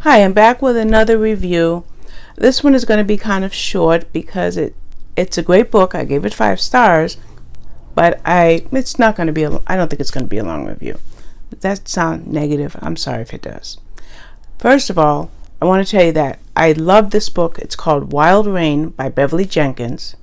Hi, I'm back with another review. This one is going to be kind of short because it's a great book. I gave it 5 stars, but it's not going to be I don't think it's going to be a long review. Does that sound negative? I'm sorry if it does. First of all, I want to tell you that I love this book. It's called Wild Rain by Beverly Jenkins.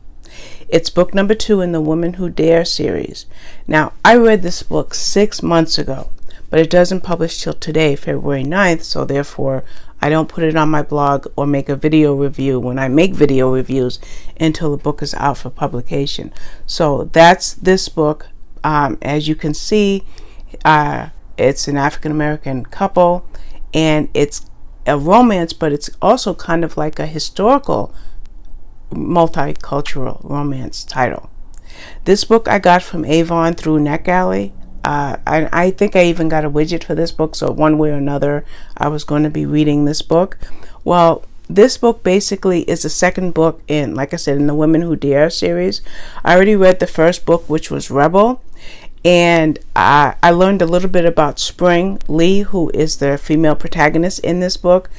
It's book number 2 in the Women Who Dare series. Now, I read this book 6 months ago, but it doesn't publish till today, February 9th, so therefore I don't put it on my blog or make a video review when I make video reviews until the book is out for publication. So that's this book. As you can see, it's an African-American couple, and it's a romance, but it's also kind of like a historical multicultural romance title. This book I got from Avon through NetGalley. I think I even got a widget for this book, so one way or another I was going to be reading this book. Well, this book basically is the second book in, like I said, in the Women Who Dare series. I already read the first book, which was Rebel, and I learned a little bit about Spring Lee, who is the female protagonist in this book,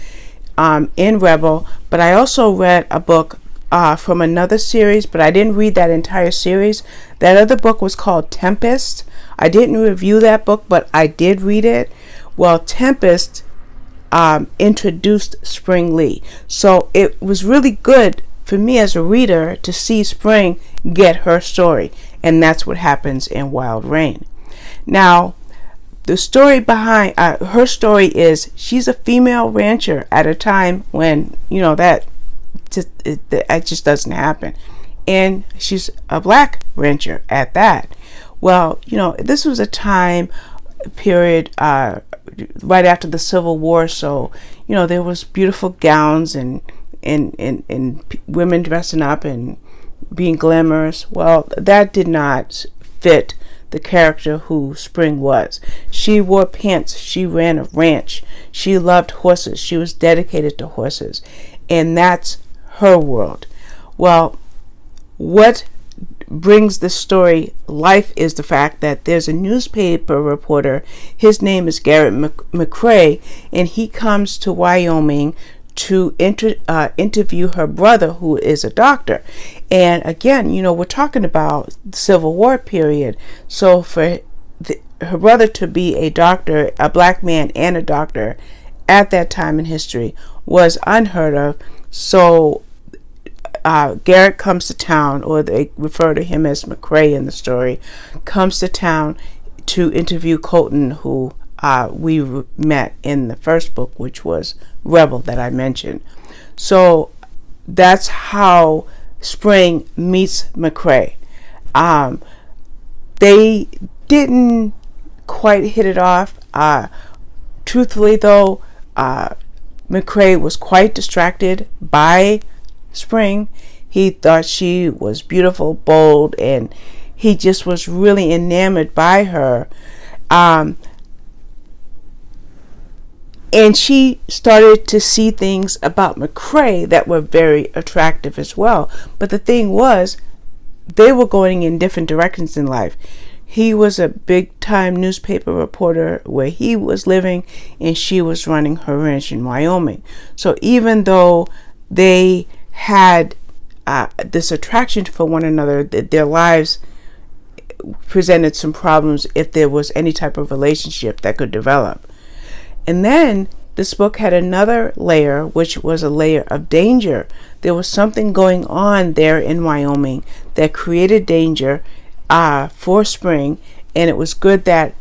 in Rebel. But I also read a book from another series, but I didn't read that entire series. That other book was called Tempest. I didn't review that book, but I did read it. Well, Tempest introduced Spring Lee, so it was really good for me as a reader to see Spring get her story, and that's what happens in Wild Rain. Now, the story behind her story is she's a female rancher at a time when that just doesn't happen, and she's a black rancher at that. Well, this was a time period right after the Civil War, so there was beautiful gowns and women dressing up and being glamorous. Well, that did not fit the character who Spring was. She wore pants. She ran a ranch. She loved horses. She was dedicated to horses, and that's her world. Well, what brings the story life is the fact that there's a newspaper reporter. His name is Garrett McCrae, and he comes to Wyoming to interview her brother, who is a doctor. And again, we're talking about the Civil War period, so for her brother to be a doctor, a black man and a doctor at that time in history, was unheard of. So Garrett comes to town, or they refer to him as McCrae in the story, comes to town to interview Colton, who we met in the first book, which was Rebel that I mentioned. So that's how Spring meets McCrae. They didn't quite hit it off. Truthfully, though, McCrae was quite distracted by Spring. He thought she was beautiful, bold, and he just was really enamored by her. And she started to see things about McCrae that were very attractive as well. But the thing was, they were going in different directions in life. He was a big-time newspaper reporter where he was living, and she was running her ranch in Wyoming. So even though they had this attraction for one another, their lives presented some problems if there was any type of relationship that could develop. And then this book had another layer, which was a layer of danger. There was something going on there in Wyoming that created danger for Spring, and it was good that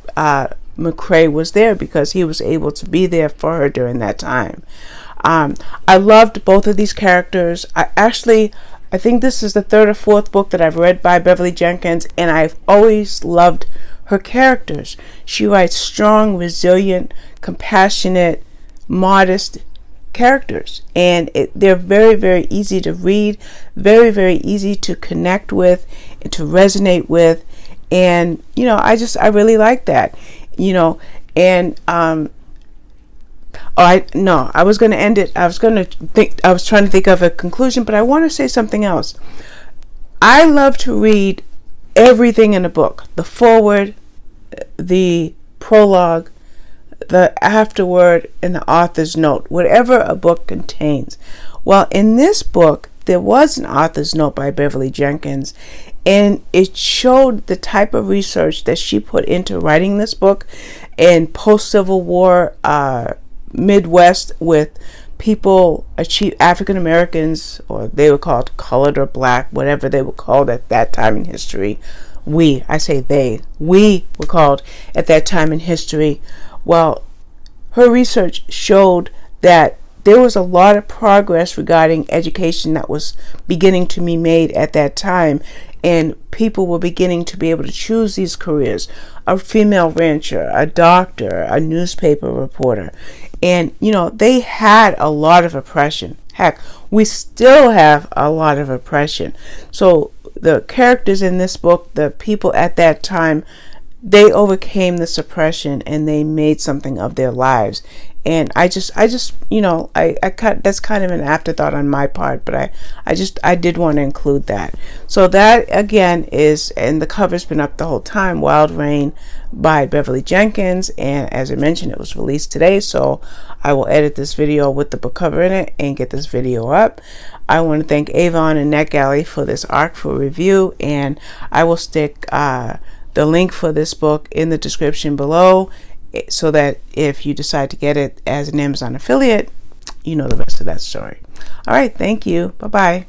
McCrae was there, because he was able to be there for her during that time. I loved both of these characters. I think this is the 3rd or 4th book that I've read by Beverly Jenkins, and I've always loved her characters. She writes strong, resilient, compassionate, modest characters, and they're very, very easy to read, very, very easy to connect with and to resonate with. And I really like that. And I was going to end it. I was trying to think of a conclusion, but I want to say something else. I love to read everything in a book: the foreword, the prologue, the afterword and the author's note, whatever a book contains. Well, in this book, there was an author's note by Beverly Jenkins, and it showed the type of research that she put into writing this book in post-Civil War Midwest with people, African Americans, or they were called colored or black, whatever they were called at that time in history. We were called at that time in history. Well, her research showed that there was a lot of progress regarding education that was beginning to be made at that time, and people were beginning to be able to choose these careers: a female rancher, a doctor, a newspaper reporter. And they had a lot of oppression. Heck, we still have a lot of oppression. So the characters in this book, the people at that time, they overcame the suppression and they made something of their lives. And I just that's kind of an afterthought on my part, but I did want to include that. So that again is, and the cover's been up the whole time, Wild Rain by Beverly Jenkins, and as I mentioned, it was released today, so I will edit this video with the book cover in it and get this video up. I want to thank Avon and NetGalley for this ARC for review, and I will stick the link for this book in the description below, so that if you decide to get it as an Amazon affiliate, you know the rest of that story. All right, thank you. Bye-bye.